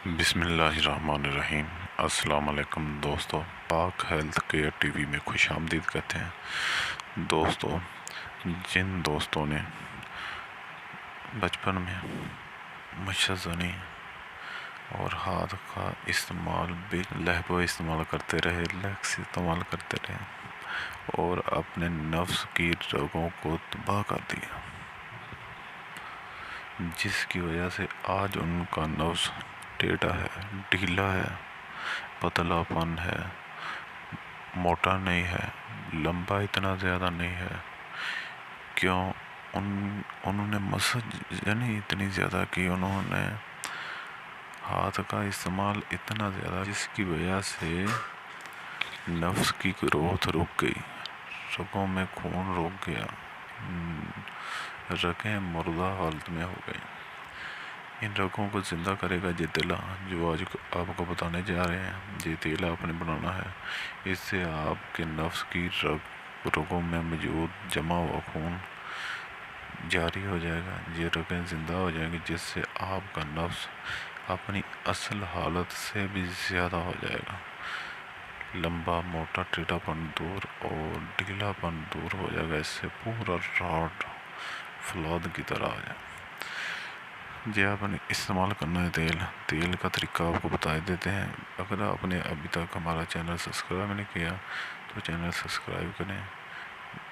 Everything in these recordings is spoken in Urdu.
بسم اللہ الرحمن الرحیم۔ السلام علیکم دوستو، پاک ہیلتھ کیئر ٹی وی میں خوش آمدید کہتے ہیں۔ دوستو، جن دوستوں نے بچپن میں مچھر زنی اور ہاتھ کا استعمال لہبو استعمال کرتے رہے، لیکس استعمال کرتے رہے اور اپنے نفس کی رگوں کو تباہ کر دیا، جس کی وجہ سے آج ان کا نفس ٹیڑھا ہے، ڈھیلا ہے، پتلا پن ہے، موٹا نہیں ہے، لمبا اتنا زیادہ نہیں ہے۔ کیوں؟ انہوں نے مسج یعنی اتنی زیادہ کی، انہوں نے ہاتھ کا استعمال اتنا زیادہ، جس کی وجہ سے نفس کی گروتھ رک گئی، رگوں میں خون رک گیا، رگیں مردہ حالت میں ہو گئی۔ ان رگوں کو زندہ کرے گا یہ تیلا، جو آج آپ کو بتانے جا رہے ہیں۔ یہ تیلا آپ نے بنانا ہے، اس سے آپ کے نفس کی رگوں میں موجود جمع ہوا خون جاری ہو جائے گا، یہ رگیں زندہ ہو جائیں گی، جس سے آپ کا نفس اپنی اصل حالت سے بھی زیادہ ہو جائے گا، لمبا موٹا ٹیڑھا پن دور اور ڈھیلا پن دور ہو جائے گا، اس سے پورا راڈ فلاد کی طرح آ جائے۔ جی آپ نے استعمال کرنا ہے تیل کا طریقہ آپ کو بتا دیتے ہیں۔ اگر آپ نے ابھی تک ہمارا چینل سبسکرائب نہیں کیا تو چینل سبسکرائب کریں،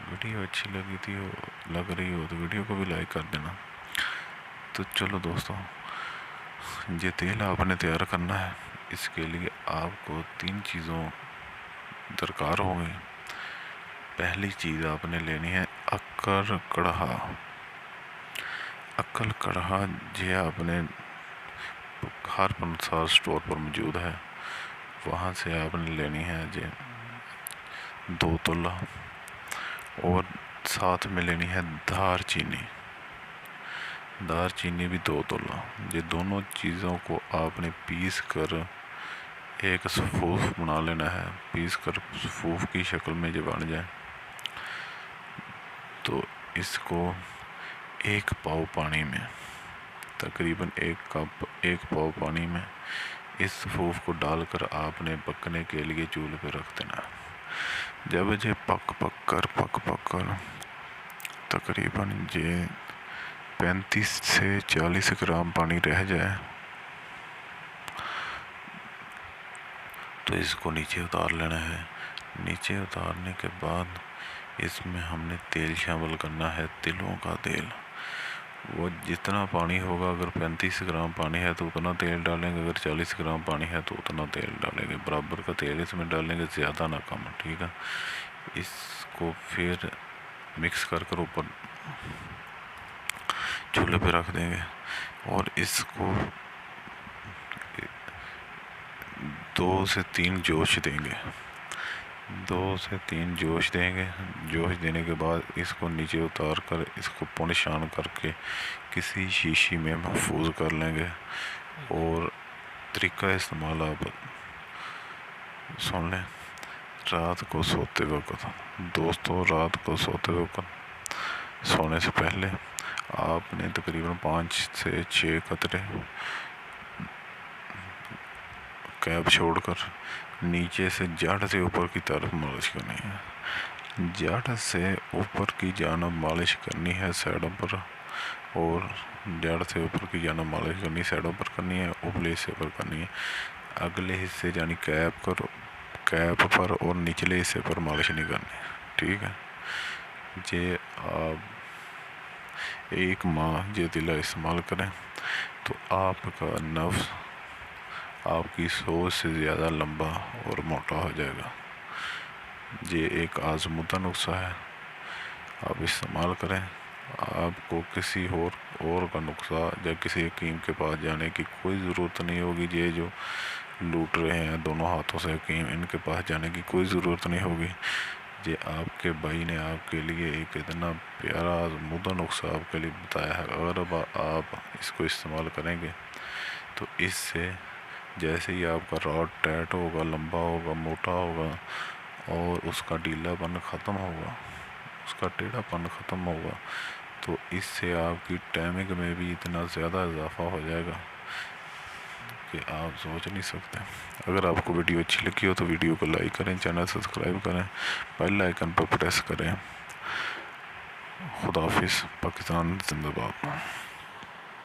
ویڈیو اچھی لگ رہی ہو تو ویڈیو کو بھی لائک کر دینا۔ تو چلو دوستو، یہ تیل آپ نے تیار کرنا ہے، اس کے لیے آپ کو 3 چیزوں درکار ہوگی۔ پہلی چیز آپ نے لینی ہے اکر کڑھا۔ عقل کڑھا یہ آپ نے ہر پنسار سٹور پر موجود ہے، وہاں سے آپ نے لینی ہے جی 2 تولہ، اور ساتھ میں لینی ہے دار چینی بھی 2 تولہ۔ یہ دونوں چیزوں کو آپ نے پیس کر ایک صفوف بنا لینا ہے، پیس کر صفوف کی شکل میں جو بن جائے تو اس کو 1 پاؤ پانی میں، تقریباً 1 پاؤ پانی میں اس صفوف کو ڈال کر آپ نے پکنے کے لیے چولہے پہ رکھ دینا ہے۔ جب یہ پک کر تقریباً یہ 35 سے 40 گرام پانی رہ جائے تو اس کو نیچے اتار لینا ہے۔ نیچے اتارنے کے بعد اس میں ہم نے تیل شامل کرنا ہے، تلوں کا تیل۔ وہ جتنا پانی ہوگا، اگر 35 گرام پانی ہے تو اتنا تیل ڈالیں گے، اگر 40 گرام پانی ہے تو اتنا تیل ڈالیں گے، برابر کا تیل اس میں ڈالیں گے، زیادہ نہ کم، ٹھیک ہے۔ اس کو پھر مکس کر اوپر چولہے پہ رکھ دیں گے اور اس کو 2 سے 3 جوش دیں گے، 2 سے 3 جوش دیں گے۔ جوش دینے کے بعد اس کو نیچے اتار کر اس کو پونشان کر کے کسی شیشی میں محفوظ کر لیں گے۔ اور طریقہ استعمال آپ سن لیں۔ رات کو سوتے وقت دوستو، سونے سے پہلے آپ نے تقریباً 5 سے 6 قطرے کیپ چھوڑ کر نیچے سے جڑ سے اوپر کی طرف مالش کرنی ہے، جڑ سے اوپر کی جانب مالش کرنی ہے سائڈوں پر، اور جڑ سے اوپر کی جانب مالش کرنی سائڈوں پر کرنی ہے، اوپرلے حصے پر کرنی ہے۔ اگلے حصے یعنی کیپ پر اور نچلے حصے پر مالش نہیں کرنی، ٹھیک ہے۔ یہ آپ 1 ماہ یہ تیلا استعمال کریں تو آپ کا نفس آپ کی سوچ سے زیادہ لمبا اور موٹا ہو جائے گا۔ یہ ایک آزمودہ نسخہ ہے، آپ استعمال کریں۔ آپ کو کسی اور کا نسخہ یا کسی حکیم کے پاس جانے کی کوئی ضرورت نہیں ہوگی۔ یہ جو لوٹ رہے ہیں دونوں ہاتھوں سے حکیم، ان کے پاس جانے کی کوئی ضرورت نہیں ہوگی۔ یہ آپ کے بھائی نے آپ کے لیے ایک اتنا پیارا آزمودہ نسخہ آپ کے لیے بتایا ہے۔ اگر آپ اس کو استعمال کریں گے تو اس سے جیسے ہی آپ کا راڈ ٹائٹ ہوگا، لمبا ہوگا، موٹا ہوگا اور اس کا ڈھیلا پن ختم ہوگا، اس کا ٹیڑھا پن ختم ہوگا، تو اس سے آپ کی ٹائمنگ میں بھی اتنا زیادہ اضافہ ہو جائے گا کہ آپ سوچ نہیں سکتے۔ اگر آپ کو ویڈیو اچھی لگی ہو تو ویڈیو کو لائک کریں، چینل سبسکرائب کریں، بیل آئیکن پر پریس کریں۔ خدا حافظ۔ پاکستان زندہ باد۔